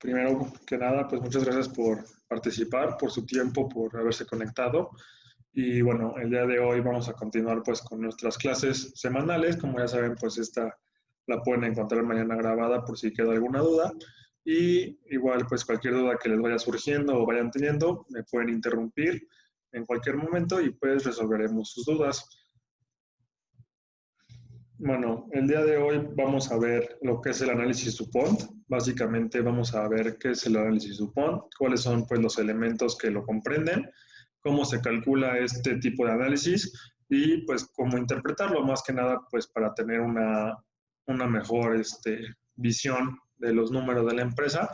Primero que nada, pues muchas gracias por participar, por su tiempo, por haberse conectado. Y bueno, el día de hoy vamos a continuar pues con nuestras clases semanales. Como ya saben, pues esta la pueden encontrar mañana grabada por si queda alguna duda. Y igual, pues cualquier duda que les vaya surgiendo o vayan teniendo, me pueden interrumpir en cualquier momento y pues resolveremos sus dudas. Bueno, el día de hoy vamos a ver lo que es el análisis DuPont. Básicamente vamos a ver qué es el análisis DuPont, cuáles son pues, los elementos que lo comprenden, cómo se calcula este tipo de análisis y pues cómo interpretarlo, más que nada pues para tener una mejor visión de los números de la empresa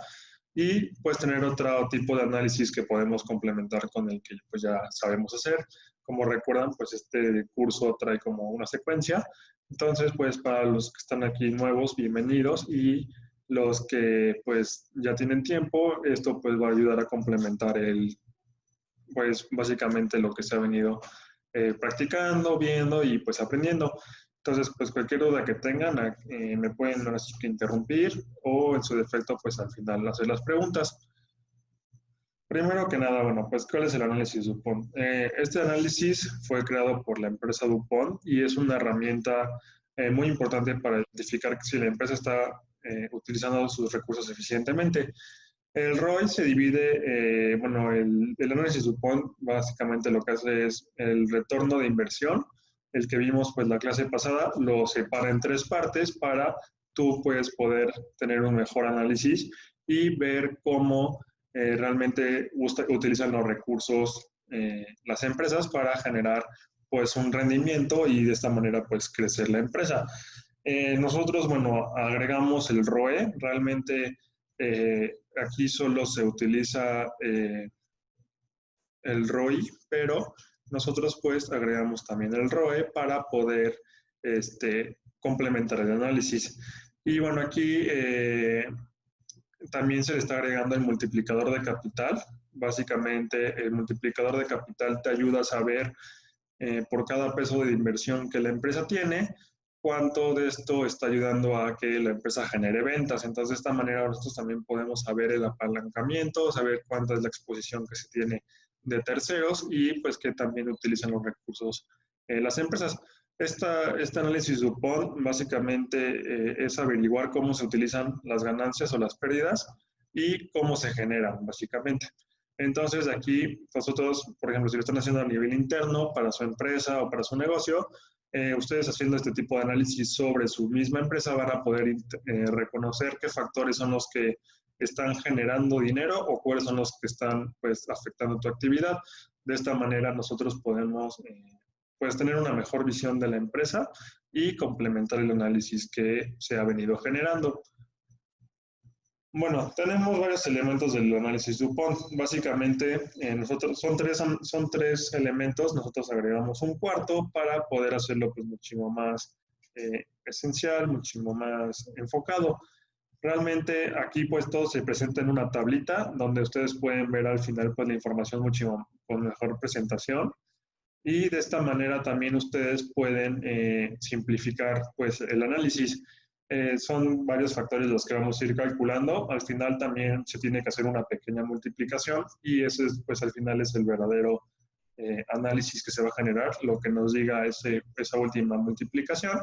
y pues tener otro tipo de análisis que podemos complementar con el que pues ya sabemos hacer. Como recuerdan, pues este curso trae como una secuencia. Entonces, pues para los que están aquí nuevos, bienvenidos, y los que pues ya tienen tiempo, esto pues va a ayudar a complementar pues básicamente lo que se ha venido practicando, viendo y pues aprendiendo. Entonces, pues cualquier duda que tengan, me pueden así que interrumpir o en su defecto, pues al final hacer las preguntas. Primero que nada, bueno, pues ¿cuál es el análisis DuPont? Este análisis fue creado por la empresa DuPont y es una herramienta muy importante para identificar si la empresa está utilizando sus recursos eficientemente. El ROI se divide, bueno, el análisis DuPont básicamente lo que hace es el retorno de inversión, el que vimos pues la clase pasada, lo separa en tres partes para tú puedes poder tener un mejor análisis y ver cómo realmente utilizan los recursos las empresas para generar pues un rendimiento y de esta manera pues crecer la empresa. Nosotros, bueno, agregamos el ROE, realmente aquí solo se utiliza el ROI, pero nosotros pues agregamos también el ROE para poder complementar el análisis. Y bueno, aquí también se le está agregando el multiplicador de capital. Básicamente, el multiplicador de capital te ayuda a saber por cada peso de inversión que la empresa tiene, cuánto de esto está ayudando a que la empresa genere ventas. Entonces, de esta manera nosotros también podemos saber el apalancamiento, saber cuánta es la exposición que se tiene de terceros y pues que también utilizan los recursos las empresas. Este análisis DuPont básicamente es averiguar cómo se utilizan las ganancias o las pérdidas y cómo se generan, básicamente. Entonces, aquí nosotros, por ejemplo, si lo están haciendo a nivel interno para su empresa o para su negocio, ustedes haciendo este tipo de análisis sobre su misma empresa van a poder reconocer qué factores son los que están generando dinero o cuáles son los que están pues, afectando tu actividad. De esta manera nosotros podemos pues, tener una mejor visión de la empresa y complementar el análisis que se ha venido generando. Bueno, tenemos varios elementos del análisis DuPont. Básicamente, nosotros son tres elementos, nosotros agregamos un cuarto para poder hacerlo pues muchísimo más esencial, muchísimo más enfocado. Realmente aquí pues todo se presenta en una tablita donde ustedes pueden ver al final pues la información muchísimo con mejor presentación y de esta manera también ustedes pueden simplificar pues el análisis. Son varios factores los que vamos a ir calculando. Al final también se tiene que hacer una pequeña multiplicación y ese pues al final es el verdadero análisis que se va a generar, lo que nos diga esa última multiplicación,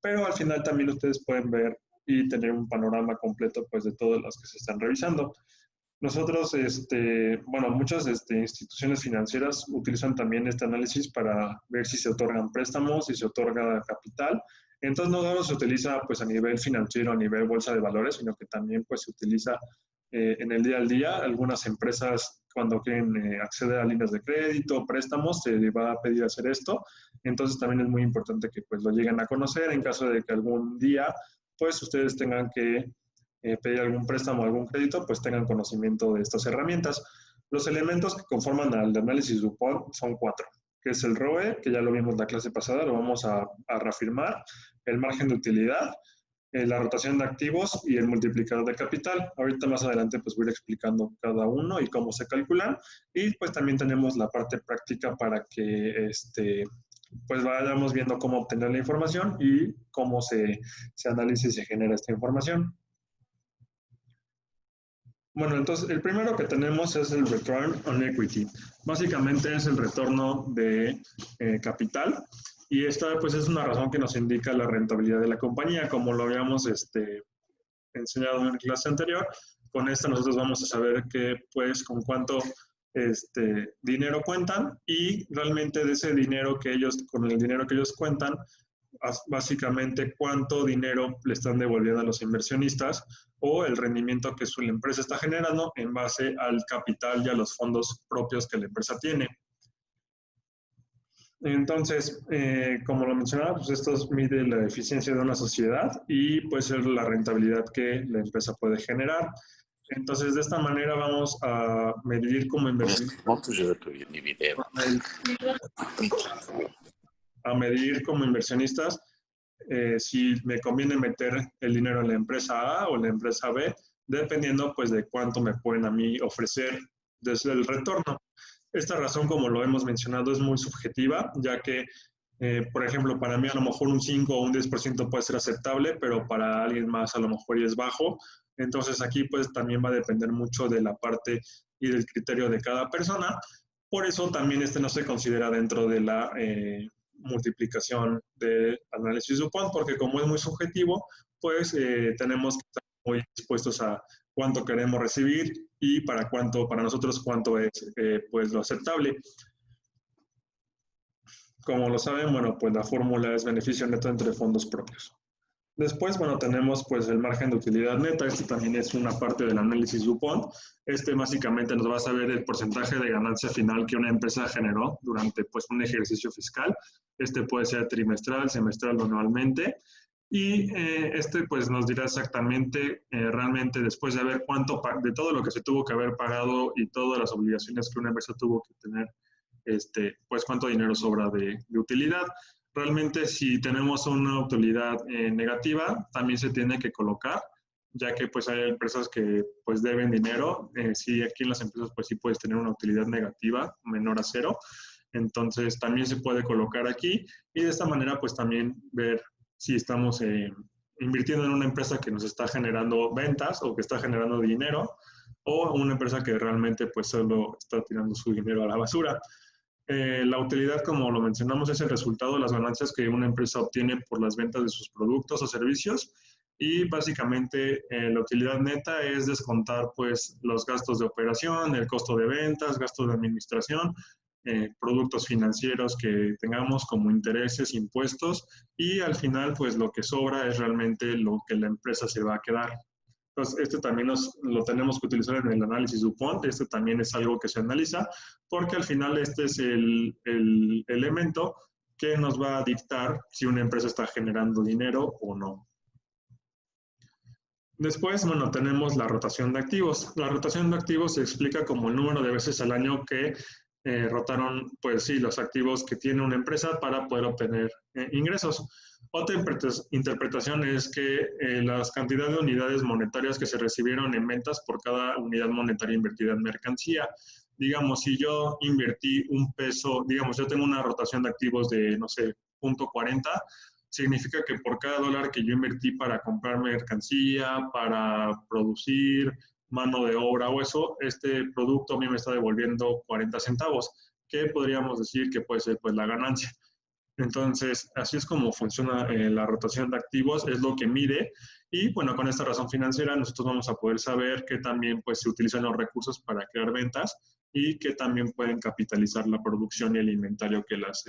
pero al final también ustedes pueden ver y tener un panorama completo pues de todas las que se están revisando. Nosotros, bueno, muchas instituciones financieras utilizan también este análisis para ver si se otorgan préstamos, si se otorga capital. Entonces, no solo se utiliza pues a nivel financiero, a nivel bolsa de valores, sino que también pues se utiliza en el día al día. Algunas empresas cuando quieren acceder a líneas de crédito, préstamos, se les va a pedir hacer esto. Entonces, también es muy importante que pues lo lleguen a conocer en caso de que algún día pues ustedes tengan que pedir algún préstamo o algún crédito, pues tengan conocimiento de estas herramientas. Los elementos que conforman al análisis DuPont son cuatro, que es el ROE, que ya lo vimos la clase pasada, lo vamos a reafirmar, el margen de utilidad, la rotación de activos y el multiplicador de capital. Ahorita más adelante pues voy a ir explicando cada uno y cómo se calculan y pues también tenemos la parte práctica para que pues vayamos viendo cómo obtener la información y cómo se analiza y se genera esta información. Bueno, entonces el primero que tenemos es el Return on Equity. Básicamente es el retorno de capital y esta pues es una razón que nos indica la rentabilidad de la compañía, como lo habíamos enseñado en la clase anterior. Con esta nosotros vamos a saber que pues con cuánto dinero cuentan y realmente de ese dinero que ellos, con el dinero que ellos cuentan, básicamente cuánto dinero le están devolviendo a los inversionistas o el rendimiento que su empresa está generando en base al capital y a los fondos propios que la empresa tiene. Entonces, como lo mencionaba, pues esto mide la eficiencia de una sociedad y puede ser la rentabilidad que la empresa puede generar. Entonces, de esta manera vamos a medir como inversionistas, si me conviene meter el dinero en la empresa A o en la empresa B, dependiendo pues de cuánto me pueden a mí ofrecer desde el retorno. Esta razón, como lo hemos mencionado, es muy subjetiva, ya que, por ejemplo, para mí a lo mejor un 5 o un 10% puede ser aceptable, pero para alguien más a lo mejor es bajo. Entonces aquí pues también va a depender mucho de la parte y del criterio de cada persona. Por eso también no se considera dentro de la multiplicación de análisis DuPont, porque como es muy subjetivo, pues tenemos que estar muy dispuestos a cuánto queremos recibir y para nosotros cuánto es pues lo aceptable. Como lo saben, bueno, pues la fórmula es beneficio neto entre fondos propios. Después, bueno, tenemos pues el margen de utilidad neta. Este también es una parte del análisis DuPont. Básicamente nos va a saber el porcentaje de ganancia final que una empresa generó durante pues un ejercicio fiscal. Puede ser trimestral, semestral o anualmente. Y pues nos dirá exactamente, realmente después de ver de todo lo que se tuvo que haber pagado y todas las obligaciones que una empresa tuvo que tener, pues cuánto dinero sobra de utilidad. Realmente si tenemos una utilidad negativa, también se tiene que colocar, ya que pues hay empresas que pues deben dinero. Sí, aquí en las empresas pues sí puedes tener una utilidad negativa menor a cero. Entonces también se puede colocar aquí y de esta manera pues también ver si estamos invirtiendo en una empresa que nos está generando ventas o que está generando dinero o una empresa que realmente pues solo está tirando su dinero a la basura. La utilidad, como lo mencionamos, es el resultado de las ganancias que una empresa obtiene por las ventas de sus productos o servicios y básicamente la utilidad neta es descontar pues los gastos de operación, el costo de ventas, gastos de administración, productos financieros que tengamos como intereses, impuestos y al final pues lo que sobra es realmente lo que la empresa se va a quedar. Entonces, también lo tenemos que utilizar en el análisis DuPont. También es algo que se analiza, porque al final este es el elemento que nos va a dictar si una empresa está generando dinero o no. Después, bueno, tenemos la rotación de activos. La rotación de activos se explica como el número de veces al año que rotaron, pues sí, los activos que tiene una empresa para poder obtener ingresos. Otra interpretación es que las cantidades de unidades monetarias que se recibieron en ventas por cada unidad monetaria invertida en mercancía. Digamos, si yo invertí un peso, digamos, yo tengo una rotación de activos de, no sé, 0.40, significa que por cada dólar que yo invertí para comprar mercancía, para producir mano de obra o eso, este producto a mí me está devolviendo 40 centavos, que podríamos decir que puede ser pues la ganancia. Entonces, así es como funciona la rotación de activos, es lo que mide y bueno, con esta razón financiera nosotros vamos a poder saber que también pues se utilizan los recursos para crear ventas y que también pueden capitalizar la producción y el inventario que las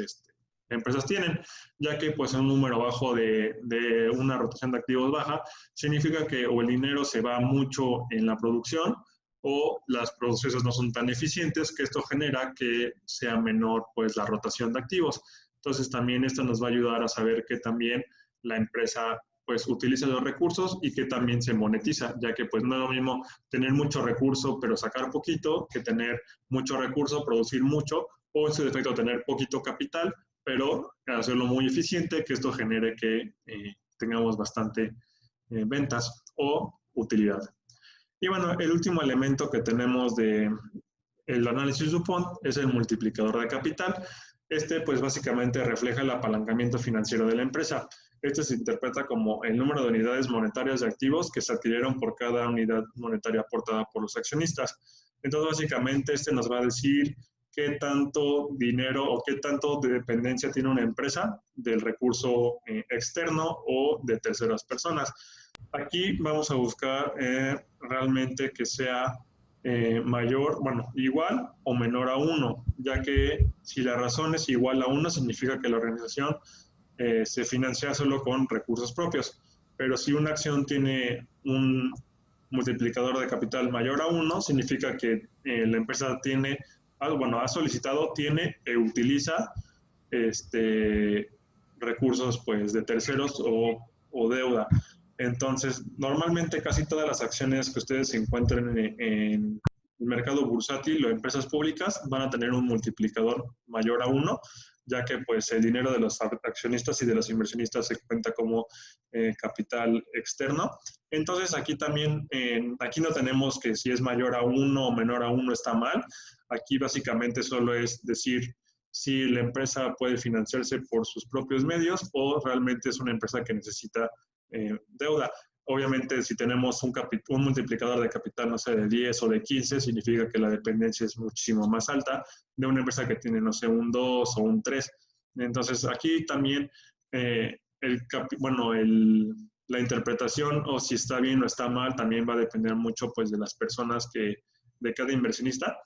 empresas tienen, ya que pues un número bajo de una rotación de activos baja significa que o el dinero se va mucho en la producción o las procesos no son tan eficientes, que esto genera que sea menor pues la rotación de activos. Entonces también esto nos va a ayudar a saber que también la empresa pues utiliza los recursos y que también se monetiza, ya que pues no es lo mismo tener mucho recurso pero sacar poquito que tener mucho recurso, producir mucho o en su defecto tener poquito capital pero hacerlo muy eficiente, que esto genere que tengamos bastante ventas o utilidad. Y bueno, el último elemento que tenemos de el análisis DuPont es el multiplicador de capital. Pues básicamente refleja el apalancamiento financiero de la empresa. Este se interpreta como el número de unidades monetarias de activos que se adquirieron por cada unidad monetaria aportada por los accionistas. Entonces, básicamente, este nos va a decir qué tanto dinero o qué tanto de dependencia tiene una empresa del recurso externo o de terceras personas. Aquí vamos a buscar realmente que sea mayor, bueno, igual o menor a 1, ya que si la razón es igual a 1, significa que la organización se financia solo con recursos propios. Pero si una acción tiene un multiplicador de capital mayor a 1, significa que la empresa tiene, bueno, ha solicitado, tiene e utiliza recursos pues, de terceros o deuda. Entonces, normalmente casi todas las acciones que ustedes encuentren en el mercado bursátil o empresas públicas van a tener un multiplicador mayor a 1, ya que pues el dinero de los accionistas y de los inversionistas se cuenta como capital externo. Entonces aquí también, aquí no tenemos que si es mayor a 1 o menor a 1 está mal. Aquí básicamente solo es decir si la empresa puede financiarse por sus propios medios o realmente es una empresa que necesita deuda. Obviamente, si tenemos un multiplicador de capital, no sé, de 10 o de 15, significa que la dependencia es muchísimo más alta de una empresa que tiene, no sé, un 2 o un 3. Entonces, aquí también, la interpretación o si está bien o está mal también va a depender mucho pues, de las personas de cada inversionista.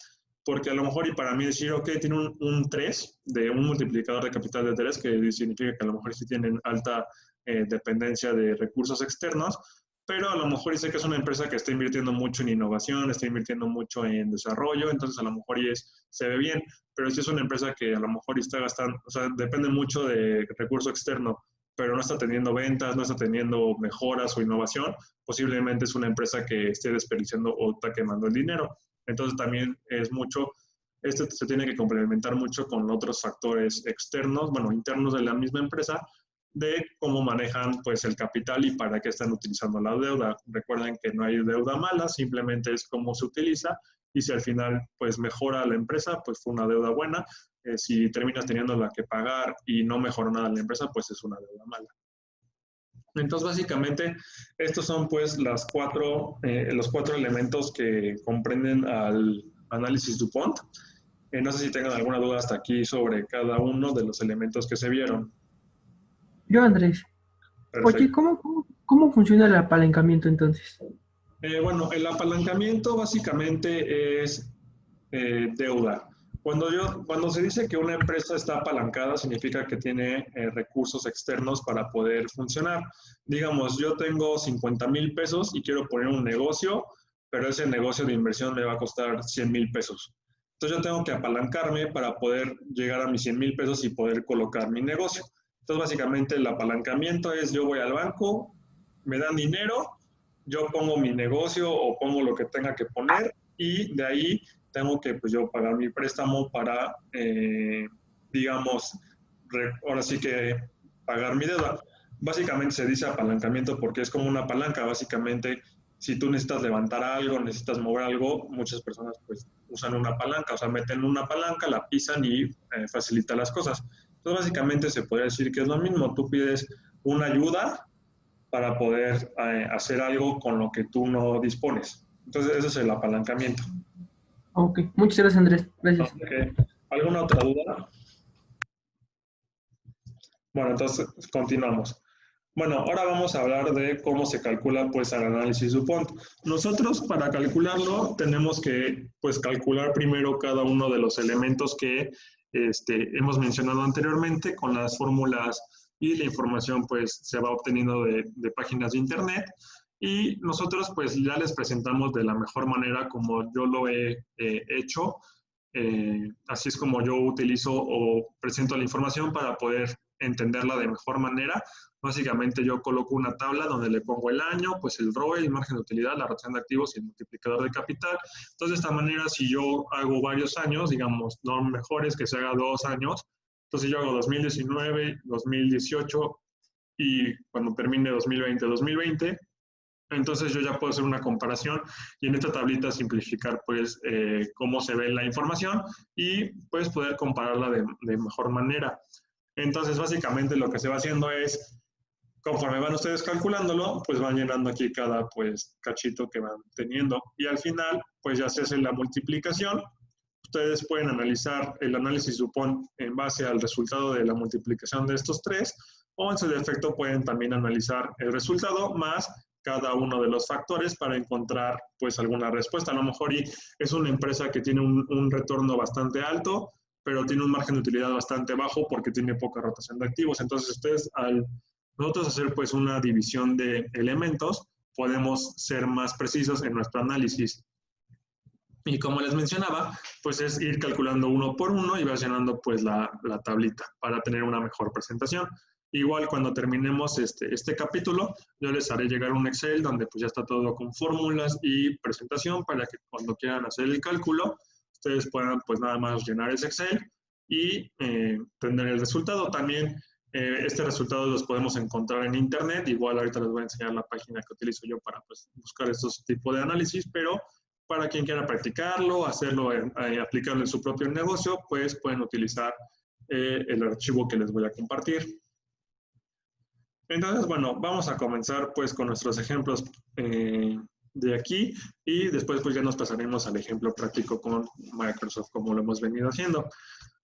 Porque a lo mejor, y para mí decir, ok, tiene un 3, de un multiplicador de capital de 3, que significa que a lo mejor sí tienen alta dependencia de recursos externos, pero a lo mejor dice que es una empresa que está invirtiendo mucho en innovación, está invirtiendo mucho en desarrollo, entonces a lo mejor se ve bien, pero si es una empresa que a lo mejor está gastando, o sea, depende mucho de recurso externo, pero no está teniendo ventas, no está teniendo mejoras o innovación, posiblemente es una empresa que esté desperdiciando o está quemando el dinero. Entonces también es mucho, esto se tiene que complementar mucho con otros factores externos, bueno, internos de la misma empresa, de cómo manejan pues el capital y para qué están utilizando la deuda. Recuerden que no hay deuda mala, simplemente es cómo se utiliza y si al final pues mejora la empresa, pues fue una deuda buena. Si terminas teniendo la que pagar y no mejora nada la empresa, pues es una deuda mala. Entonces, básicamente, estos son pues los cuatro elementos que comprenden al análisis DuPont. No sé si tengan alguna duda hasta aquí sobre cada uno de los elementos que se vieron. Yo, Andrés, oye, Perfecto. ¿cómo funciona el apalancamiento entonces? Bueno, el apalancamiento básicamente es deuda. Cuando se dice que una empresa está apalancada, significa que tiene recursos externos para poder funcionar. Digamos, yo tengo 50,000 pesos y quiero poner un negocio, pero ese negocio de inversión me va a costar 100,000 pesos. Entonces yo tengo que apalancarme para poder llegar a mis 100,000 pesos y poder colocar mi negocio. Entonces básicamente el apalancamiento es yo voy al banco, me dan dinero, yo pongo mi negocio o pongo lo que tenga que poner y de ahí tengo que pues, yo pagar mi préstamo para, digamos, ahora sí que pagar mi deuda. Básicamente se dice apalancamiento porque es como una palanca. Básicamente, si tú necesitas levantar algo, necesitas mover algo, muchas personas pues usan una palanca, o sea, meten una palanca, la pisan y facilita las cosas. Entonces, básicamente se podría decir que es lo mismo. Tú pides una ayuda para poder hacer algo con lo que tú no dispones. Entonces, ese es el apalancamiento. Ok, muchas gracias, Andrés. Gracias. Okay. ¿Alguna otra duda? Bueno, entonces continuamos. Bueno, ahora vamos a hablar de cómo se calcula pues el análisis DuPont. Nosotros para calcularlo tenemos que pues calcular primero cada uno de los elementos que hemos mencionado anteriormente con las fórmulas y la información pues se va obteniendo de páginas de internet y nosotros pues ya les presentamos de la mejor manera como yo lo he hecho. Así es como yo utilizo o presento la información para poder entenderla de mejor manera. Básicamente yo coloco una tabla donde le pongo el año, pues el ROE, el margen de utilidad, la rotación de activos y el multiplicador de capital. Entonces, de esta manera, si yo hago varios años, digamos, no mejor es que se haga 2 años, entonces yo hago 2019, 2018 y cuando termine 2020, 2020, entonces yo ya puedo hacer una comparación y en esta tablita simplificar pues cómo se ve la información y pues poder compararla de mejor manera. Entonces básicamente lo que se va haciendo es Conforme van ustedes calculándolo, pues van llenando aquí cada pues cachito que van teniendo. Y al final, pues ya se hace la multiplicación. Ustedes pueden analizar el análisis Dupont en base al resultado de la multiplicación de estos tres, o en su defecto pueden también analizar el resultado más cada uno de los factores para encontrar pues alguna respuesta. A lo mejor y es una empresa que tiene un retorno bastante alto, pero tiene un margen de utilidad bastante bajo porque tiene poca rotación de activos. Entonces ustedes al nosotros hacer pues una división de elementos, podemos ser más precisos en nuestro análisis. Y como les mencionaba, pues es ir calculando uno por uno y vas llenando pues la tablita para tener una mejor presentación. Igual cuando terminemos este capítulo, yo les haré llegar un Excel donde pues ya está todo con fórmulas y presentación para que cuando quieran hacer el cálculo, ustedes puedan pues nada más llenar ese Excel y tener el resultado. También este resultado los podemos encontrar en internet. Igual ahorita les voy a enseñar la página que utilizo yo para pues, buscar estos tipos de análisis, pero para quien quiera practicarlo, hacerlo, aplicarlo en su propio negocio, pues pueden utilizar el archivo que les voy a compartir. Entonces, bueno, vamos a comenzar pues con nuestros ejemplos de aquí y después pues ya nos pasaremos al ejemplo práctico con Microsoft como lo hemos venido haciendo.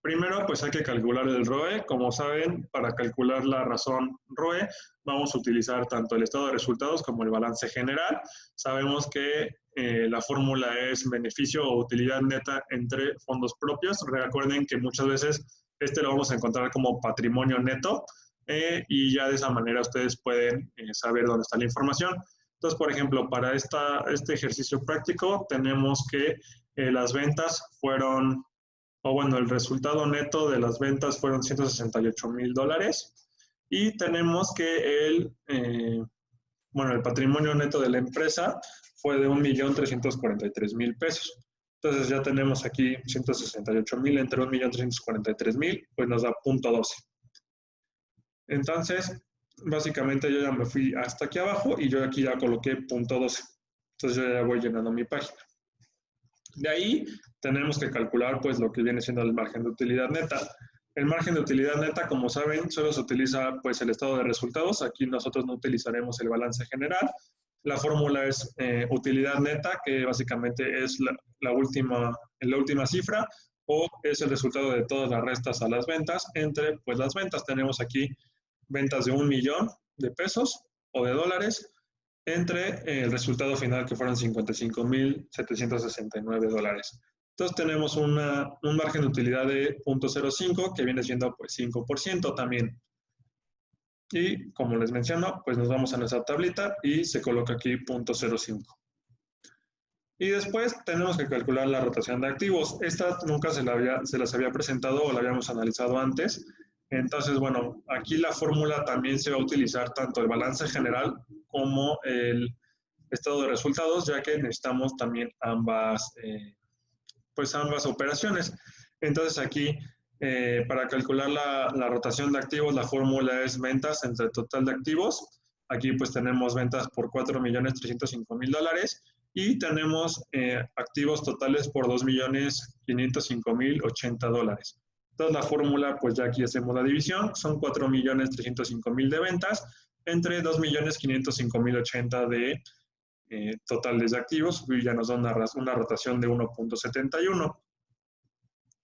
Primero, pues hay que calcular el ROE. Como saben, para calcular la razón ROE, vamos a utilizar tanto el estado de resultados como el balance general. Sabemos que la fórmula es beneficio o utilidad neta entre fondos propios. Recuerden que muchas veces lo vamos a encontrar como patrimonio neto y ya de esa manera ustedes pueden saber dónde está la información. Entonces, por ejemplo, para este ejercicio práctico tenemos que las ventas fueron... o bueno, el resultado neto de las ventas fueron $168,000 y tenemos que el patrimonio neto de la empresa fue de $1,343,000. Entonces ya tenemos aquí 168,000 entre 1,343,000, pues nos da .12. Entonces, básicamente yo ya me fui hasta aquí abajo y yo aquí ya coloqué .12. Entonces yo ya voy llenando mi página. De ahí tenemos que calcular pues lo que viene siendo el margen de utilidad neta. El margen de utilidad neta, como saben, solo se utiliza pues el estado de resultados. Aquí nosotros no utilizaremos el balance general. La fórmula es utilidad neta, que básicamente es la última cifra, o es el resultado de todas las restas a las ventas. Entre pues las ventas tenemos aquí ventas de $1,000,000 o de dólares, entre el resultado final que fueron $55,769. Entonces tenemos un margen de utilidad de 0.05 que viene siendo pues 5% también. Y como les menciono, pues nos vamos a nuestra tablita y se coloca aquí 0.05. Y después tenemos que calcular la rotación de activos. Esta nunca se las había presentado o la habíamos analizado antes. Entonces, bueno, aquí la fórmula también se va a utilizar tanto el balance general como el estado de resultados, ya que necesitamos también ambas operaciones. Entonces aquí, para calcular la rotación de activos, la fórmula es ventas entre total de activos. Aquí pues tenemos ventas por $4,305,000 y tenemos activos totales por $2,505,080. Entonces la fórmula, pues ya aquí hacemos la división, son 4,305,000 de ventas entre 2,505,080 de totales de activos, y ya nos da una rotación de 1.71.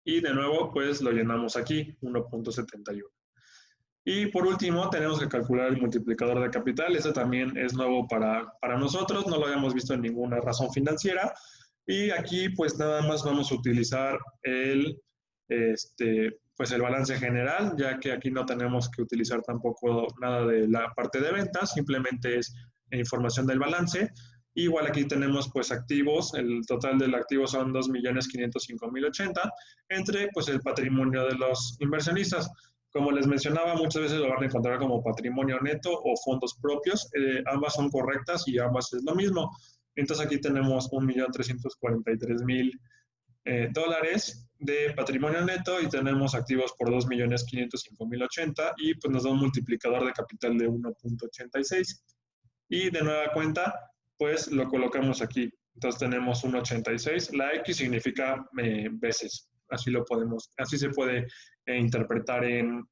Y de nuevo, pues lo llenamos aquí, 1.71. Y por último, tenemos que calcular el multiplicador de capital. Este también es nuevo para nosotros, no lo habíamos visto en ninguna razón financiera. Y aquí, pues nada más vamos a utilizar el balance general, ya que aquí no tenemos que utilizar tampoco nada de la parte de ventas, simplemente es información del balance. Igual aquí tenemos pues activos, el total del activo son 2,505,080 entre pues el patrimonio de los inversionistas. Como les mencionaba, muchas veces lo van a encontrar como patrimonio neto o fondos propios. Ambas son correctas y ambas es lo mismo. Entonces aquí tenemos $1,343,000 de patrimonio neto y tenemos activos por 2,505,080 y pues nos da un multiplicador de capital de 1.86. Y de nueva cuenta, pues lo colocamos aquí. Entonces tenemos 1.86. La X significa veces. Así se puede interpretar en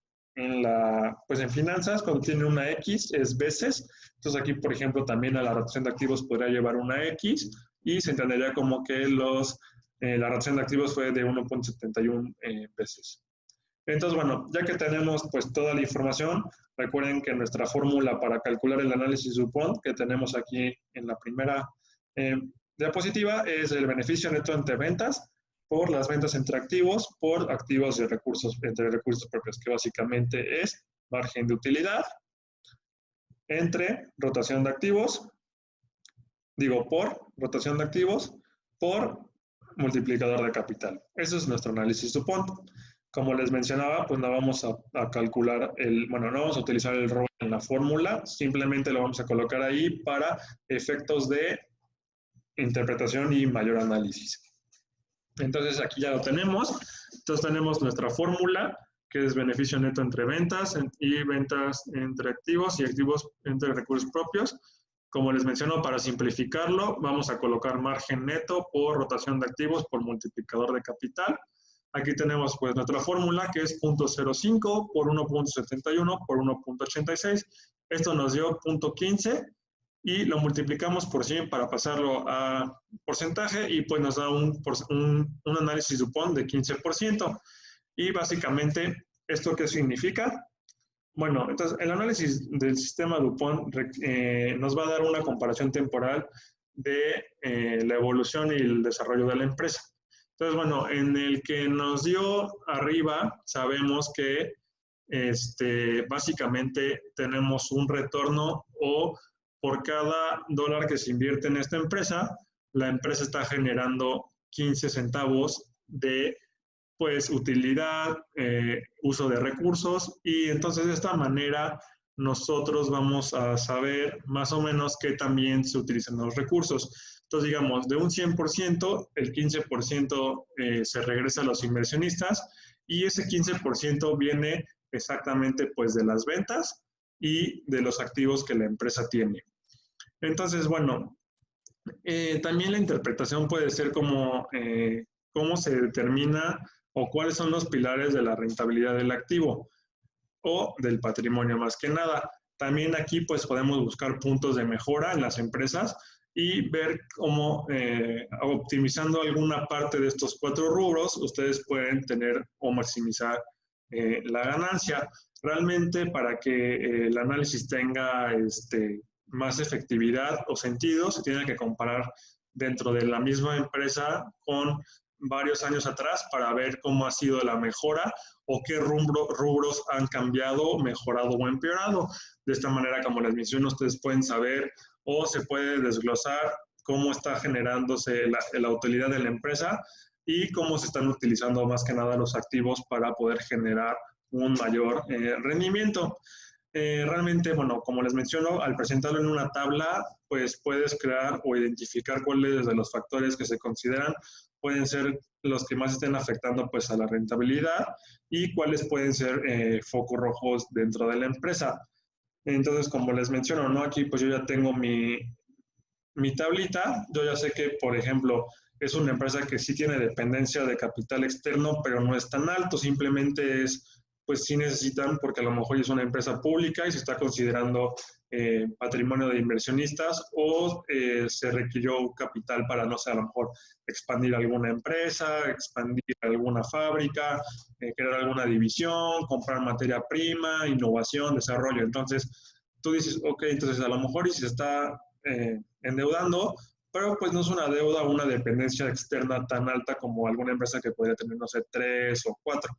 pues en finanzas, cuando tiene una X, es veces. Entonces aquí, por ejemplo, también a la rotación de activos podría llevar una X y se entendería como que la rotación de activos fue de 1.71 veces. Entonces, bueno, ya que tenemos pues toda la información, recuerden que nuestra fórmula para calcular el análisis DuPont que tenemos aquí en la primera diapositiva es el beneficio neto entre ventas por las ventas entre activos por activos de recursos, entre recursos propios, que básicamente es margen de utilidad entre rotación de activos, por rotación de activos por multiplicador de capital. Eso es nuestro análisis DuPont. Como les mencionaba, pues no vamos a calcular no vamos a utilizar el ROE en la fórmula, simplemente lo vamos a colocar ahí para efectos de interpretación y mayor análisis. Entonces aquí ya lo tenemos. Entonces tenemos nuestra fórmula, que es beneficio neto entre ventas y ventas entre activos y activos entre recursos propios. Como les menciono, para simplificarlo, vamos a colocar margen neto por rotación de activos por multiplicador de capital. Aquí tenemos pues nuestra fórmula, que es 0.05 por 1.71 por 1.86. Esto nos dio 0.15 y lo multiplicamos por 100 para pasarlo a porcentaje y pues nos da un análisis DuPont de 15%. Y básicamente, ¿esto qué significa? Bueno, entonces el análisis del sistema DuPont nos va a dar una comparación temporal de la evolución y el desarrollo de la empresa. Entonces, bueno, en el que nos dio arriba, sabemos que básicamente tenemos un retorno o por cada dólar que se invierte en esta empresa, la empresa está generando 15 centavos de pues utilidad, uso de recursos y entonces de esta manera nosotros vamos a saber más o menos qué también se utilizan los recursos. Entonces, digamos, de un 100%, el 15% se regresa a los inversionistas y ese 15% viene exactamente pues de las ventas y de los activos que la empresa tiene. Entonces, bueno, también la interpretación puede ser como cómo se determina o cuáles son los pilares de la rentabilidad del activo o del patrimonio más que nada. También aquí pues podemos buscar puntos de mejora en las empresas y ver cómo optimizando alguna parte de estos 4 rubros, ustedes pueden tener o maximizar la ganancia. Realmente para que el análisis tenga más efectividad o sentido, se tiene que comparar dentro de la misma empresa con varios años atrás para ver cómo ha sido la mejora o qué rubros han cambiado, mejorado o empeorado. De esta manera, como les menciono, ustedes pueden saber o se puede desglosar cómo está generándose la utilidad de la empresa y cómo se están utilizando más que nada los activos para poder generar un mayor rendimiento. Realmente, bueno, como les menciono, al presentarlo en una tabla, pues puedes crear o identificar cuáles de los factores que se consideran pueden ser los que más estén afectando pues a la rentabilidad y cuáles pueden ser focos rojos dentro de la empresa. Entonces, como les menciono, ¿no? Aquí pues yo ya tengo mi tablita, yo ya sé que, por ejemplo, es una empresa que sí tiene dependencia de capital externo, pero no es tan alto, simplemente es, pues sí necesitan, porque a lo mejor es una empresa pública y se está considerando patrimonio de inversionistas o se requirió capital para, no sé, a lo mejor expandir alguna empresa, expandir alguna fábrica, crear alguna división, comprar materia prima, innovación, desarrollo. Entonces, tú dices, ok, entonces a lo mejor y se está endeudando, pero pues no es una deuda o una dependencia externa tan alta como alguna empresa que podría tener, no sé, 3 o 4.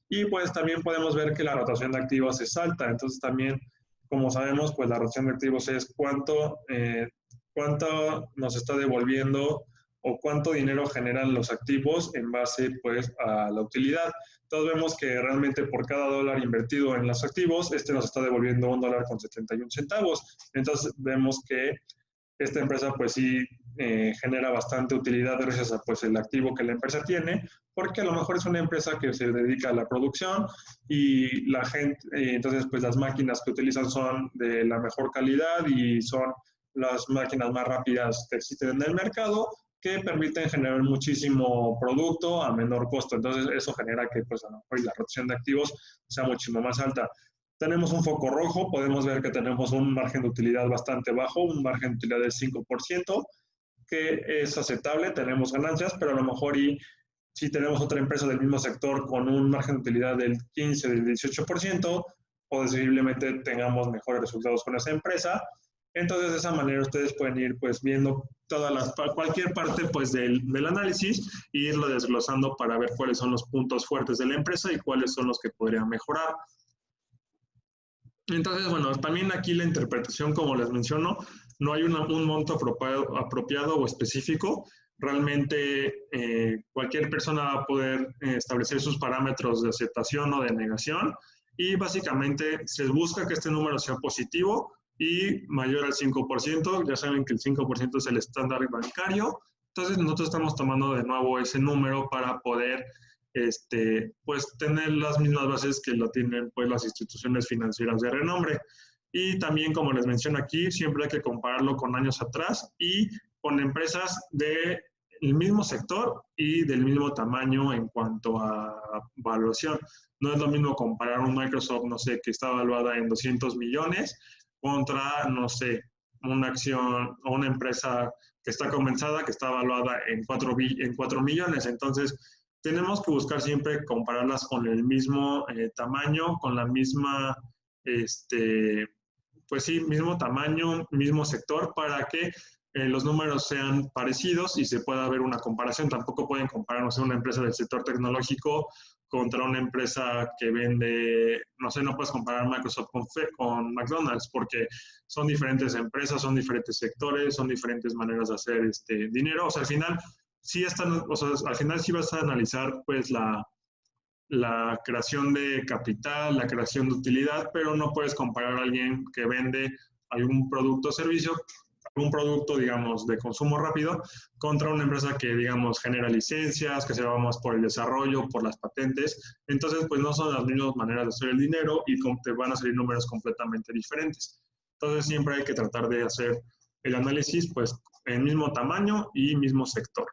Y pues también podemos ver que la rotación de activos es alta, entonces también, como sabemos, pues la rotación de activos es cuánto nos está devolviendo o cuánto dinero generan los activos en base pues a la utilidad. Entonces vemos que realmente por cada dólar invertido en los activos, nos está devolviendo $1.71. Entonces vemos que esta empresa pues sí genera bastante utilidad gracias a pues el activo que la empresa tiene, porque a lo mejor es una empresa que se dedica a la producción y la gente, entonces pues las máquinas que utilizan son de la mejor calidad y son las máquinas más rápidas que existen en el mercado, que permiten generar muchísimo producto a menor costo. Entonces, eso genera que pues, a lo mejor la rotación de activos sea muchísimo más alta. Tenemos un foco rojo, podemos ver que tenemos un margen de utilidad bastante bajo, un margen de utilidad del 5%, que es aceptable, tenemos ganancias, pero a lo mejor si tenemos otra empresa del mismo sector con un margen de utilidad del 15, del 18%, posiblemente tengamos mejores resultados con esa empresa. Entonces, de esa manera ustedes pueden ir pues viendo cualquier parte pues del análisis e irlo desglosando para ver cuáles son los puntos fuertes de la empresa y cuáles son los que podrían mejorar. Entonces, bueno, también aquí la interpretación, como les menciono, no hay un monto apropiado o específico. Realmente cualquier persona va a poder establecer sus parámetros de aceptación o de negación y básicamente se busca que este número sea positivo y mayor al 5%. Ya saben que el 5% es el estándar bancario. Entonces, nosotros estamos tomando de nuevo ese número para poder pues tener las mismas bases que lo tienen pues las instituciones financieras de renombre. Y también, como les menciono aquí, siempre hay que compararlo con años atrás y con empresas del mismo sector y del mismo tamaño en cuanto a valuación. No es lo mismo comparar un Microsoft, no sé, que está evaluada en 200 millones contra, no sé, una acción o una empresa que está comenzada, que está evaluada en 4 millones. Entonces, tenemos que buscar siempre compararlas con el mismo tamaño, con la misma, pues sí, mismo tamaño, mismo sector, para que los números sean parecidos y se pueda ver una comparación. Tampoco pueden compararnos una empresa del sector tecnológico contra una empresa que vende, no sé, no puedes comparar Microsoft con McDonald's porque son diferentes empresas, son diferentes sectores, son diferentes maneras de hacer dinero. O sea, al final sí al final sí vas a analizar pues la creación de capital, la creación de utilidad, pero no puedes comparar a alguien que vende algún producto o servicio, algún producto, digamos, de consumo rápido, contra una empresa que, digamos, genera licencias, que se va más por el desarrollo, por las patentes. Entonces, pues no son las mismas maneras de hacer el dinero y te van a salir números completamente diferentes. Entonces, siempre hay que tratar de hacer el análisis, pues, en mismo tamaño y mismo sector.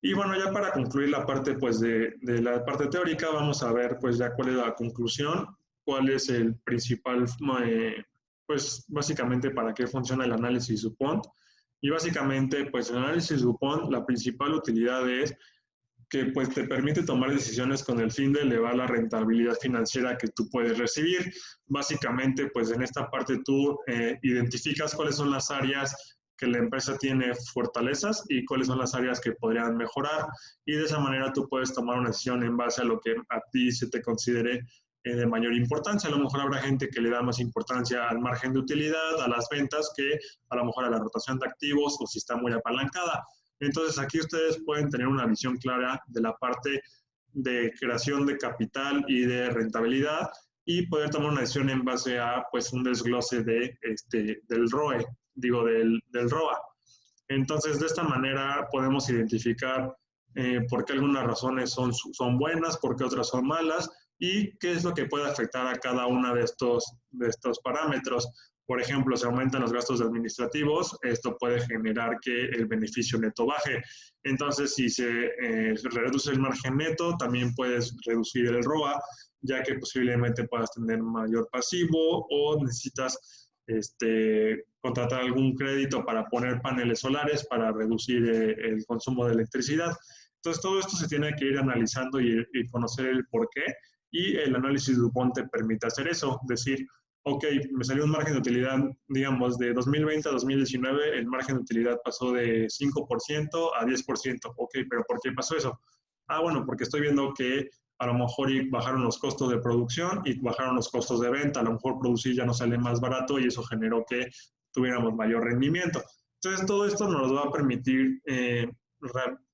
Y bueno, ya para concluir la parte pues de la parte teórica, vamos a ver pues ya cuál es la conclusión, cuál es el principal, pues básicamente para qué funciona el análisis DuPont. Y básicamente pues el análisis DuPont, la principal utilidad es que pues te permite tomar decisiones con el fin de elevar la rentabilidad financiera que tú puedes recibir. Básicamente pues en esta parte tú identificas cuáles son las áreas que la empresa tiene fortalezas y cuáles son las áreas que podrían mejorar. Y de esa manera tú puedes tomar una decisión en base a lo que a ti se te considere de mayor importancia. A lo mejor habrá gente que le da más importancia al margen de utilidad, a las ventas, que a lo mejor a la rotación de activos o si está muy apalancada. Entonces aquí ustedes pueden tener una visión clara de la parte de creación de capital y de rentabilidad y poder tomar una decisión en base a pues un desglose del ROE, del ROA. Entonces, de esta manera podemos identificar por qué algunas razones son buenas, por qué otras son malas y qué es lo que puede afectar a cada una de estos parámetros. Por ejemplo, si aumentan los gastos administrativos, esto puede generar que el beneficio neto baje. Entonces, si se reduce el margen neto, también puedes reducir el ROA, ya que posiblemente puedas tener mayor pasivo o necesitas contratar algún crédito para poner paneles solares para reducir el consumo de electricidad. Entonces, todo esto se tiene que ir analizando y conocer el por qué, y el análisis DuPont te permite hacer eso, decir, ok, me salió un margen de utilidad, digamos, de 2020 a 2019, el margen de utilidad pasó de 5% a 10%. Ok, pero ¿por qué pasó eso? Ah, bueno, porque estoy viendo que a lo mejor bajaron los costos de producción y bajaron los costos de venta, a lo mejor producir ya no sale más barato y eso generó que tuviéramos mayor rendimiento. Entonces, todo esto nos va a permitir,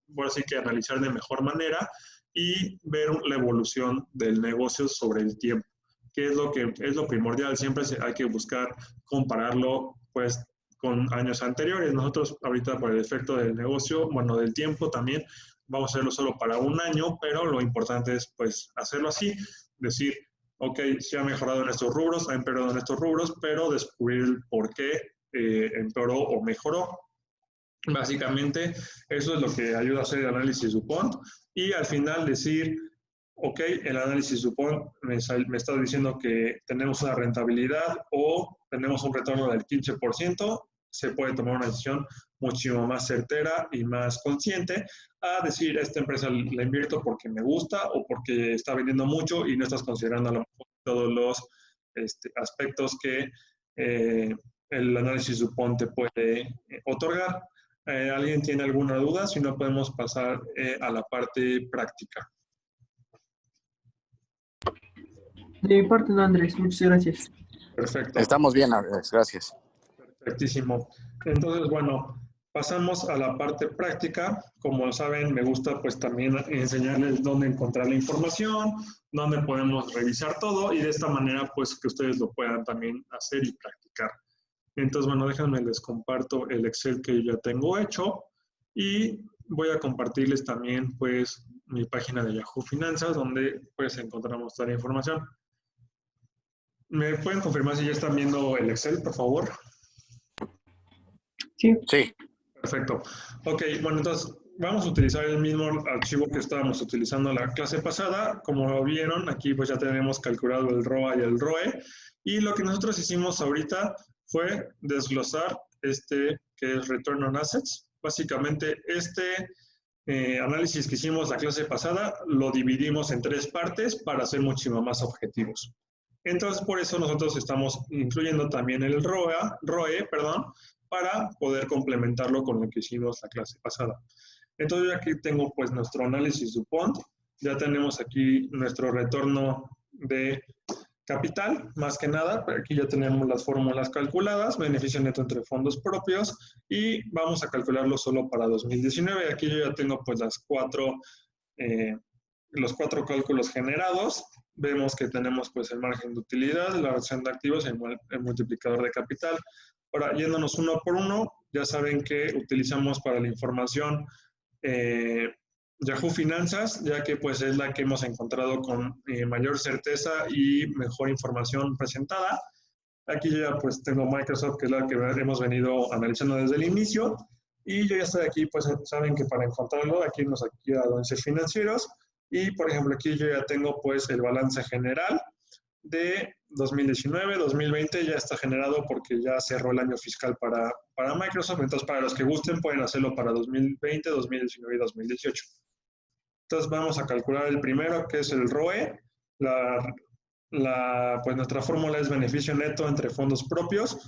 bueno, así que analizar de mejor manera y ver la evolución del negocio sobre el tiempo, que es lo primordial. Siempre hay que buscar compararlo, pues, con años anteriores. Nosotros ahorita por el efecto del negocio, bueno, del tiempo también, vamos a hacerlo solo para un año, pero lo importante es pues hacerlo así, decir, ok, se ha mejorado en estos rubros, ha empeorado en estos rubros, pero descubrir el por qué empeoró o mejoró. Básicamente, eso es lo que ayuda a hacer el análisis DuPont y al final decir, ok, el análisis DuPont me está diciendo que tenemos una rentabilidad o tenemos un retorno del 15%, se puede tomar una decisión muchísimo más certera y más consciente a decir, esta empresa la invierto porque me gusta o porque está vendiendo mucho y no estás considerando a lo mejor todos los aspectos que el análisis DuPont te puede otorgar. ¿Alguien tiene alguna duda? Si no, podemos pasar a la parte práctica. De mi parte no, Andrés, muchas gracias. Perfecto. Estamos bien, Andrés, gracias. Perfectísimo. Entonces, bueno, pasamos a la parte práctica. Como saben, me gusta pues también enseñarles dónde encontrar la información, dónde podemos revisar todo y de esta manera pues que ustedes lo puedan también hacer y practicar. Entonces, bueno, déjenme les comparto el Excel que ya tengo hecho y voy a compartirles también pues mi página de Yahoo Finanzas donde pues encontramos toda la información. ¿Me pueden confirmar si ya están viendo el Excel, por favor? Sí. Sí. Perfecto. Ok, bueno, entonces vamos a utilizar el mismo archivo que estábamos utilizando la clase pasada. Como lo vieron, aquí pues ya tenemos calculado el ROA y el ROE. Y lo que nosotros hicimos ahorita fue desglosar que es Return on Assets. Básicamente análisis que hicimos la clase pasada lo dividimos en 3 partes para ser muchísimo más objetivos. Entonces, por eso nosotros estamos incluyendo también el ROE, para poder complementarlo con lo que hicimos la clase pasada. Entonces, yo aquí tengo pues nuestro análisis DuPont, ya tenemos aquí nuestro retorno de capital, más que nada, pero aquí ya tenemos las fórmulas calculadas, beneficio neto entre fondos propios, y vamos a calcularlo solo para 2019. Aquí yo ya tengo pues los 4 cálculos generados. Vemos que tenemos pues el margen de utilidad, la relación de activos y el multiplicador de capital. Ahora, yéndonos uno por uno, ya saben que utilizamos para la información Yahoo Finanzas, ya que pues es la que hemos encontrado con mayor certeza y mejor información presentada. Aquí yo ya pues tengo Microsoft, que es la que hemos venido analizando desde el inicio, y yo ya estoy aquí, pues saben que para encontrarlo, aquí nos aquí a balances financieros, y por ejemplo aquí yo ya tengo pues el balance general de 2019, 2020 ya está generado porque ya cerró el año fiscal para Microsoft, entonces para los que gusten pueden hacerlo para 2020, 2019 y 2018. Entonces vamos a calcular el primero, que es el ROE. Pues nuestra fórmula es beneficio neto entre fondos propios.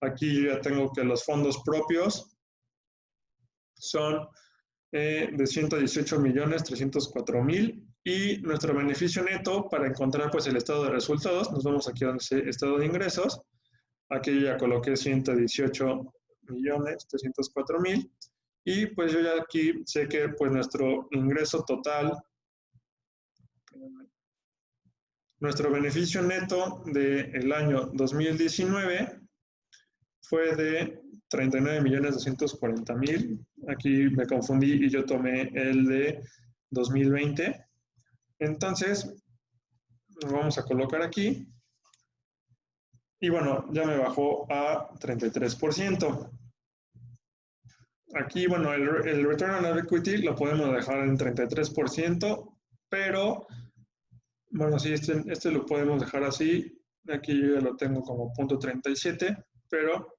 Aquí yo ya tengo que los fondos propios son de 118.304.000 y nuestro beneficio neto para encontrar pues el estado de resultados, nos vamos aquí a donde dice estado de ingresos. Aquí ya coloqué 118.304.000 y pues yo ya aquí sé que pues nuestro ingreso total, nuestro beneficio neto del año 2019 fue de 39.240.000. Aquí me confundí y yo tomé el de 2020. Entonces, lo vamos a colocar aquí. Y bueno, ya me bajó a 33%. Aquí, bueno, el return on equity lo podemos dejar en 33%, pero, bueno, sí, este lo podemos dejar así. Aquí yo ya lo tengo como 0.37, pero,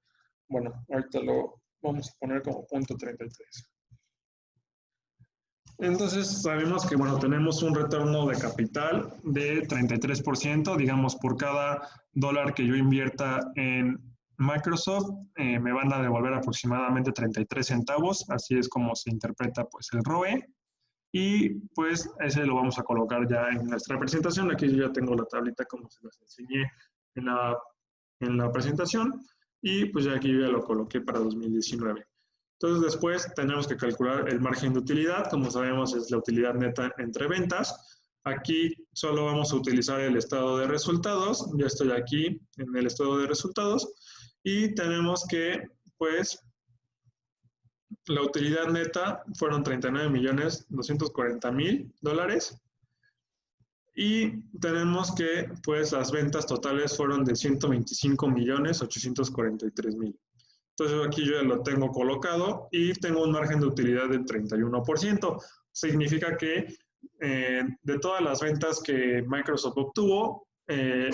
bueno, ahorita lo vamos a poner como 0.33. Entonces, sabemos que, bueno, tenemos un retorno de capital de 33%, digamos, por cada dólar que yo invierta en Microsoft, me van a devolver aproximadamente 33 centavos, así es como se interpreta, pues, el ROE, y, pues, ese lo vamos a colocar ya en nuestra presentación. Aquí yo ya tengo la tablita como se las enseñé en la presentación, y, pues, ya aquí yo ya lo coloqué para 2019. Entonces, después tenemos que calcular el margen de utilidad. Como sabemos, es la utilidad neta entre ventas. Aquí solo vamos a utilizar el estado de resultados. Ya estoy aquí en el estado de resultados. Y tenemos que, pues, la utilidad neta fueron $39.240.000. Y tenemos que, pues, las ventas totales fueron de $125.843.000. Entonces aquí yo ya lo tengo colocado y tengo un margen de utilidad del 31%. Significa que de todas las ventas que Microsoft obtuvo,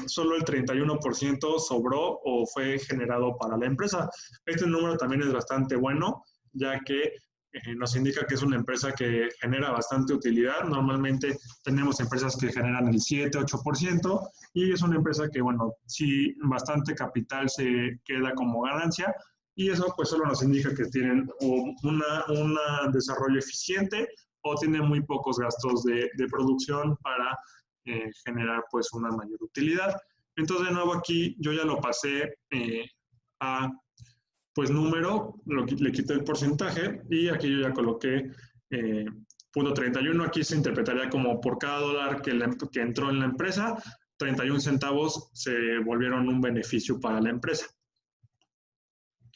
solo el 31% sobró o fue generado para la empresa. Este número también es bastante bueno, ya que nos indica que es una empresa que genera bastante utilidad. Normalmente tenemos empresas que generan el 7-8% y es una empresa que, bueno, sí, bastante capital se queda como ganancia y eso pues solo nos indica que tienen un desarrollo eficiente o tienen muy pocos gastos de producción para generar pues una mayor utilidad. Entonces de nuevo aquí yo ya lo pasé a pues número, le quité el porcentaje y aquí yo ya coloqué punto 31. Aquí se interpretaría como por cada dólar que entró en la empresa, 31 centavos se volvieron un beneficio para la empresa.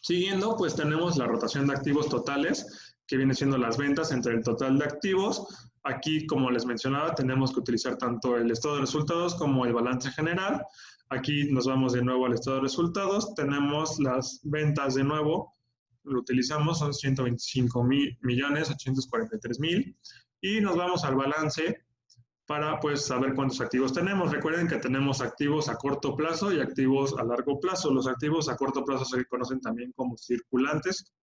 Siguiendo, pues tenemos la rotación de activos totales, que viene siendo las ventas entre el total de activos. Aquí, como les mencionaba, tenemos que utilizar tanto el estado de resultados como el balance general. Aquí nos vamos de nuevo al estado de resultados. Tenemos las ventas de nuevo, lo utilizamos, son 125.843.000. Y nos vamos al balance para pues saber cuántos activos tenemos. Recuerden que tenemos activos a corto plazo y activos a largo plazo. Los activos a corto plazo se conocen también como circulantes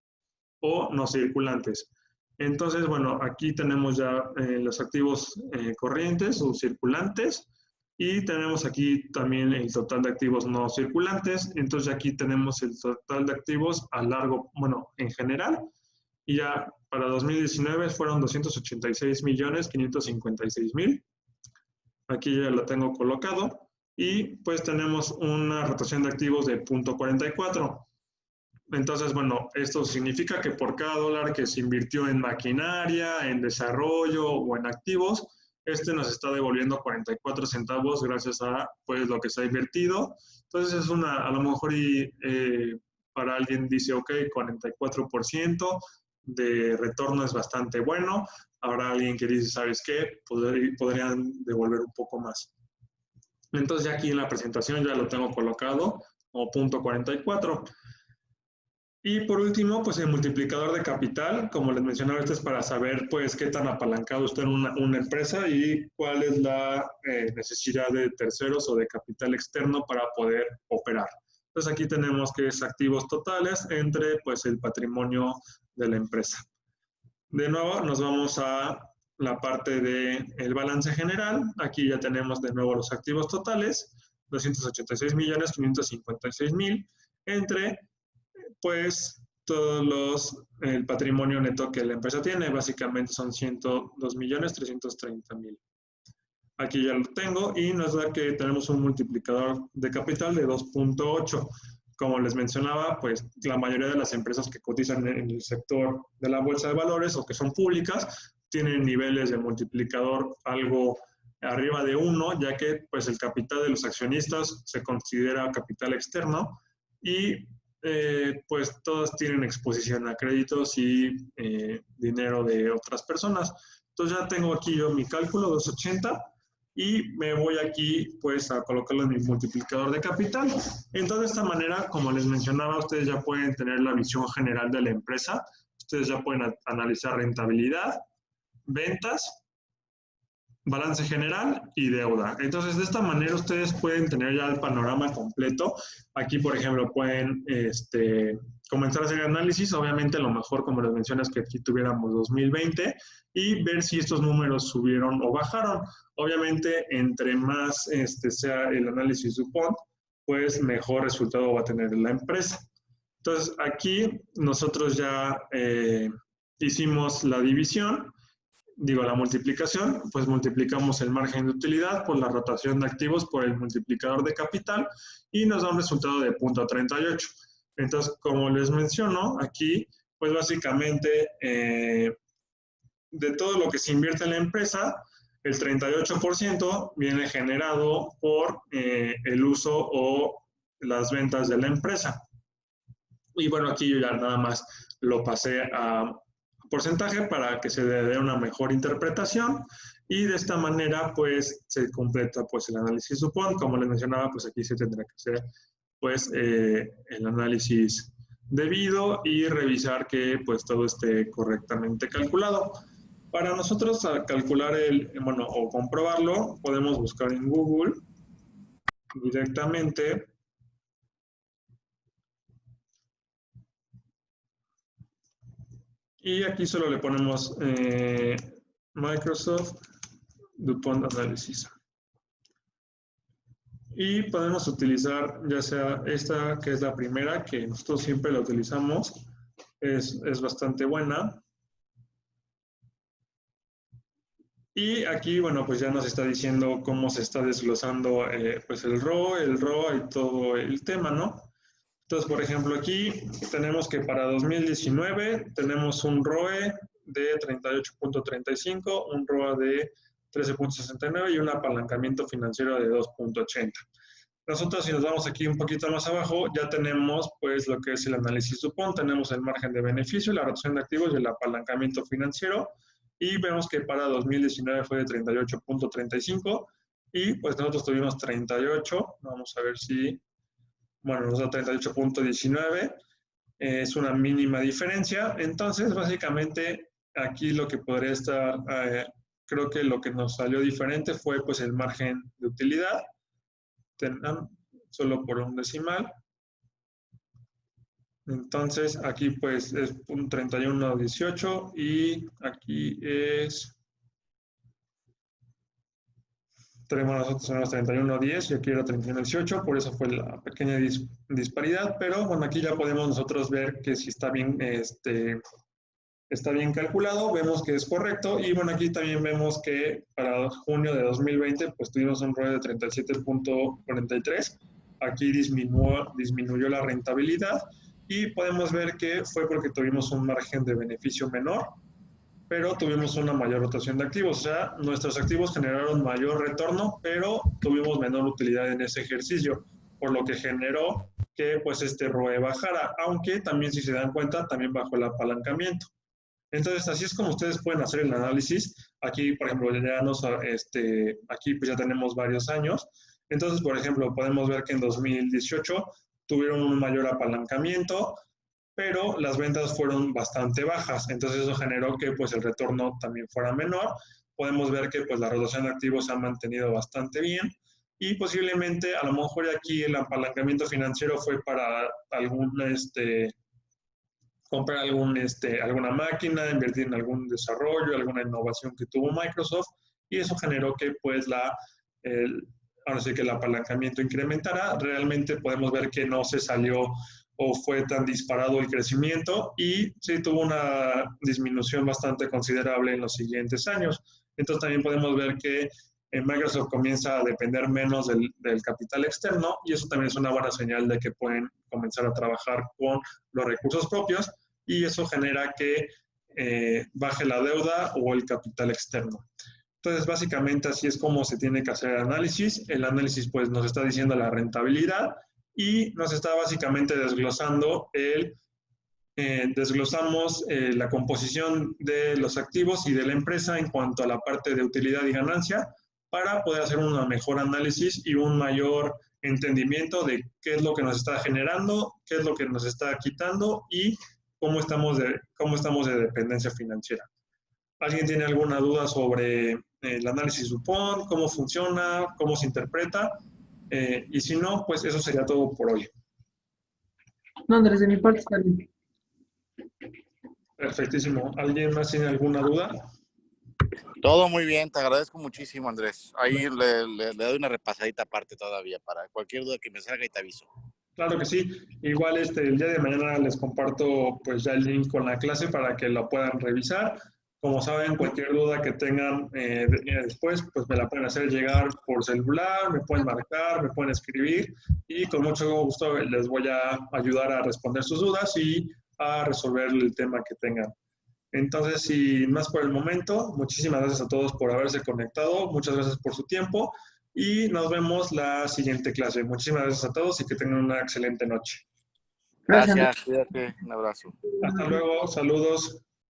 o no circulantes. Entonces, bueno, aquí tenemos ya los activos corrientes o circulantes y tenemos aquí también el total de activos no circulantes. Entonces aquí tenemos el total de activos a largo, bueno, en general. Y ya para 2019 fueron 286.556.000. Aquí ya lo tengo colocado y pues tenemos una rotación de activos de 0.44. Entonces, bueno, esto significa que por cada dólar que se invirtió en maquinaria, en desarrollo o en activos, nos está devolviendo 44 centavos gracias a pues lo que se ha invertido. Entonces es a lo mejor para alguien dice, ok, 44% de retorno es bastante bueno. Habrá alguien que dice, ¿sabes qué? Podrían devolver un poco más. Entonces ya aquí en la presentación ya lo tengo colocado como 0.44. Y por último, pues el multiplicador de capital, como les mencionaba, este es para saber pues qué tan apalancado está en una empresa y cuál es la necesidad de terceros o de capital externo para poder operar. Entonces aquí tenemos que es activos totales entre pues el patrimonio de la empresa. De nuevo nos vamos a la parte del balance general. Aquí ya tenemos de nuevo los activos totales, 286.556.000 entre pues el patrimonio neto que la empresa tiene, básicamente son 102.330.000. Aquí ya lo tengo y nos da que tenemos un multiplicador de capital de 2.8. Como les mencionaba, pues la mayoría de las empresas que cotizan en el sector de la bolsa de valores o que son públicas tienen niveles de multiplicador algo arriba de 1, ya que pues el capital de los accionistas se considera capital externo y pues todas tienen exposición a créditos y dinero de otras personas. Entonces ya tengo aquí yo mi cálculo, 280, y me voy aquí pues a colocarlo en mi multiplicador de capital. Entonces de esta manera, como les mencionaba, ustedes ya pueden tener la visión general de la empresa, ustedes ya pueden analizar rentabilidad, ventas, balance general y deuda. Entonces, de esta manera ustedes pueden tener ya el panorama completo. Aquí, por ejemplo, pueden comenzar a hacer análisis. Obviamente, lo mejor, como les mencioné, es que aquí tuviéramos 2020 y ver si estos números subieron o bajaron. Obviamente, entre más sea el análisis DuPont, pues mejor resultado va a tener la empresa. Entonces, aquí nosotros ya hicimos la división. La multiplicación, pues multiplicamos el margen de utilidad por la rotación de activos por el multiplicador de capital y nos da un resultado de 0.38. Entonces, como les menciono, aquí, pues básicamente, de todo lo que se invierte en la empresa, el 38% viene generado por el uso o las ventas de la empresa. Y bueno, aquí yo ya nada más lo pasé a porcentaje para que se dé una mejor interpretación y de esta manera pues se completa pues el análisis DuPont. Como les mencionaba, pues aquí se tendrá que hacer pues el análisis debido y revisar que pues todo esté correctamente calculado. Para nosotros calcular o comprobarlo, podemos buscar en Google directamente. Y aquí solo le ponemos Microsoft DuPont Analysis. Y podemos utilizar ya sea esta, que es la primera, que nosotros siempre la utilizamos, es bastante buena. Y aquí, bueno, pues ya nos está diciendo cómo se está desglosando pues el ROA y todo el tema, ¿no? Entonces, por ejemplo, aquí tenemos que para 2019 tenemos un ROE de 38.35, un ROA de 13.69 y un apalancamiento financiero de 2.80. Nosotros, si nos vamos aquí un poquito más abajo, ya tenemos pues lo que es el análisis DuPont, tenemos el margen de beneficio, la rotación de activos y el apalancamiento financiero, y vemos que para 2019 fue de 38.35 y pues nosotros tuvimos 38, vamos a ver si, bueno, nos da 38.19, es una mínima diferencia. Entonces básicamente aquí lo que podría estar, creo que lo que nos salió diferente fue pues el margen de utilidad, solo por un decimal. Entonces aquí pues es un 31.18 y aquí es, nosotros tenemos 31.10 y aquí era 31.18, por eso fue la pequeña disparidad, pero bueno, aquí ya podemos nosotros ver que si está bien, está bien calculado, vemos que es correcto, y bueno, aquí también vemos que para junio de 2020 pues tuvimos un ROE de 37.43, aquí disminuyó la rentabilidad, y podemos ver que fue porque tuvimos un margen de beneficio menor, pero tuvimos una mayor rotación de activos, o sea, nuestros activos generaron mayor retorno, pero tuvimos menor utilidad en ese ejercicio, por lo que generó que pues este ROE bajara, aunque también si se dan cuenta, también bajó el apalancamiento. Entonces, así es como ustedes pueden hacer el análisis. Aquí, por ejemplo, aquí pues ya tenemos varios años. Entonces, por ejemplo, podemos ver que en 2018 tuvieron un mayor apalancamiento, pero las ventas fueron bastante bajas. Entonces, eso generó que pues el retorno también fuera menor. Podemos ver que pues la rotación de activos se ha mantenido bastante bien, y posiblemente a lo mejor aquí el apalancamiento financiero fue para comprar alguna máquina, invertir en algún desarrollo, alguna innovación que tuvo Microsoft, y eso generó que pues ahora sí que el apalancamiento incrementara. Realmente podemos ver que no se salió o fue tan disparado el crecimiento, y sí tuvo una disminución bastante considerable en los siguientes años. Entonces también podemos ver que Microsoft comienza a depender menos del capital externo, y eso también es una buena señal de que pueden comenzar a trabajar con los recursos propios, y eso genera que baje la deuda o el capital externo. Entonces, básicamente así es como se tiene que hacer el análisis. El análisis pues nos está diciendo la rentabilidad y nos está básicamente desglosando desglosamos la composición de los activos y de la empresa en cuanto a la parte de utilidad y ganancia, para poder hacer un mejor análisis y un mayor entendimiento de qué es lo que nos está generando, qué es lo que nos está quitando y cómo estamos de dependencia financiera. ¿Alguien tiene alguna duda sobre el análisis DuPont, cómo funciona, cómo se interpreta? Y si no, pues eso sería todo por hoy. No, Andrés, de mi parte está bien. Perfectísimo. ¿Alguien más tiene alguna duda? Todo muy bien, te agradezco muchísimo, Andrés. Ahí le doy una repasadita aparte todavía para cualquier duda que me salga y te aviso. Claro que sí. Igual el día de mañana les comparto pues ya el link con la clase para que lo puedan revisar. Como saben, cualquier duda que tengan después, pues me la pueden hacer llegar por celular, me pueden marcar, me pueden escribir, y con mucho gusto les voy a ayudar a responder sus dudas y a resolver el tema que tengan. Entonces, sin más por el momento, muchísimas gracias a todos por haberse conectado, muchas gracias por su tiempo y nos vemos la siguiente clase. Muchísimas gracias a todos y que tengan una excelente noche. Gracias, cuídate, un abrazo. Hasta luego, saludos.